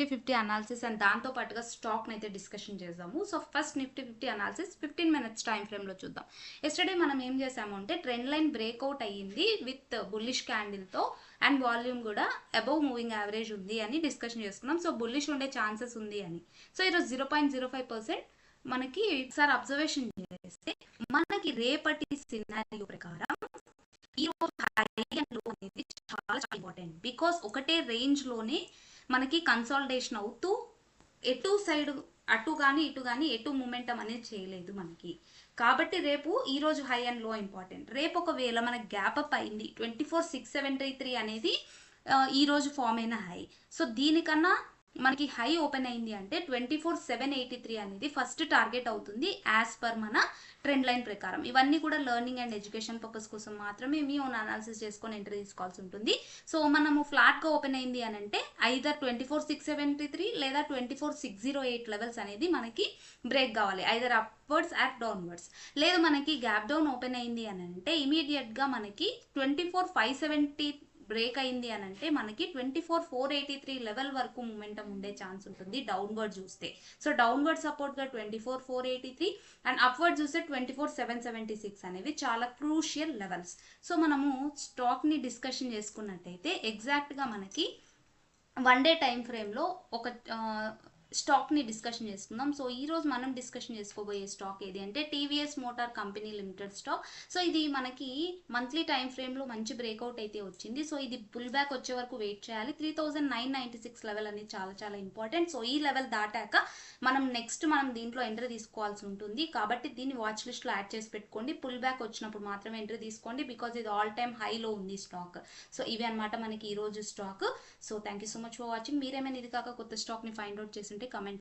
Nifty 50 analysis and దాంతో పాటుగా స్టాక్ని అయితే డిస్కషన్ చేద్దాము. So first Nifty 50 analysis 15 minutes time ఫ్రేమ్లో చూద్దాం. ఎస్టర్డే మనం ఏం చేసాము అంటే ట్రెండ్ లైన్ బ్రేక్అవుట్ అయ్యింది విత్ బుల్లిష్ క్యాండిల్తో అండ్ వాల్యూమ్ కూడా అబవ్ మూవింగ్ యావరేజ్ ఉంది అని డిస్కషన్ చేసుకున్నాం. సో బుల్లిష్ ఉండే ఛాన్సెస్ ఉంది అని. సో ఈరోజు 0.05% మనకి ఒకసారి అబ్జర్వేషన్ చేస్తే మనకి రేపటి సినారియో ప్రకారం ఈ రోజు హై అండ్ లో అనేది చాలా ఇంపార్టెంట్. బికాస్ ఒకటే రేంజ్ లోనే మనకి కన్సాలిడేషన్ అవుతూ ఎటు సైడ్ అటు కానీ ఇటు కానీ ఎటు మూమెంటం అనేది చేయలేదు మనకి. కాబట్టి రేపు ఈ రోజు హై అండ్ లో ఇంపార్టెంట్. రేపు ఒకవేళ మనకి గ్యాప్ అప్ అయింది 24,673 అనేది ఈ రోజు ఫామ్ అయిన హై. సో దీనికన్నా మనకి హై ఓపెన్ అయింది అంటే 24,783 అనేది ఫస్ట్ టార్గెట్ అవుతుంది యాజ్ పర్ మన ట్రెండ్ లైన్ ప్రకారం. ఇవన్నీ కూడా లెర్నింగ్ అండ్ ఎడ్యుకేషన్ పర్పస్ కోసం మాత్రమే మీ ఓన్ అనాలిసిస్ చేసుకొని ఎంట్రీ తీసుకోవాల్సి ఉంటుంది. సో మనము ఫ్లాట్గా ఓపెన్ అయింది అని అంటే ఐదర్ 24,673 లేదా 24,608 లెవెల్స్ అనేది మనకి బ్రేక్ కావాలి, ఐదర్ అప్వర్డ్స్ ఆర్ డౌన్వర్డ్స్. లేదు మనకి గ్యాప్ డౌన్ ఓపెన్ అయింది అని అంటే ఇమీడియట్గా మనకి 24,570 బ్రేక్ అయింది అని అంటే మనకి 24,483 లెవెల్ వరకు మూమెంటం ఉండే ఛాన్స్ ఉంటుంది డౌన్వర్డ్ చూస్తే. సో డౌన్వర్డ్ సపోర్ట్గా 24,483 అండ్ అప్వర్డ్ చూస్తే 24,776 అనేవి చాలా క్రూషియల్ లెవెల్స్. సో మనము స్టాక్ని డిస్కషన్ చేసుకున్నట్టయితే ఎగ్జాక్ట్గా మనకి 1 డే టైం ఫ్రేమ్లో ఒక స్టాక్ని డిస్కషన్ చేసుకుందాం. సో ఈరోజు మనం డిస్కషన్ చేసుకోబోయే స్టాక్ ఏది అంటే TVS motor company limited stock. So ఇది మనకి మంత్లీ టైం ఫ్రేమ్లో మంచి బ్రేక్అవుట్ అయితే వచ్చింది. సో ఇది పుల్ బ్యాక్ వచ్చే వరకు వెయిట్ చేయాలి. 3,996 లెవెల్ అనేది చాలా చాలా ఇంపార్టెంట్. సో ఈ లెవెల్ దాటాక మనం దీంట్లో ఎంట్రీ తీసుకోవాల్సి ఉంటుంది. కాబట్టి దీన్ని వాచ్ లిస్ట్లో యాడ్ చేసి పెట్టుకోండి. పుల్ బ్యాక్ వచ్చినప్పుడు మాత్రమే ఎంట్రీ తీసుకోండి బికాజ్ ఇది ఆల్ టైమ్ హైలో ఉంది స్టాక్. సో ఇవి అనమాట మనకి ఈరోజు stock. So thank you so much for watching. మీరేమైనా ఇది కాక కొత్త స్టాక్ని ఫైండ్ అవుట్ చేసి కమెంట్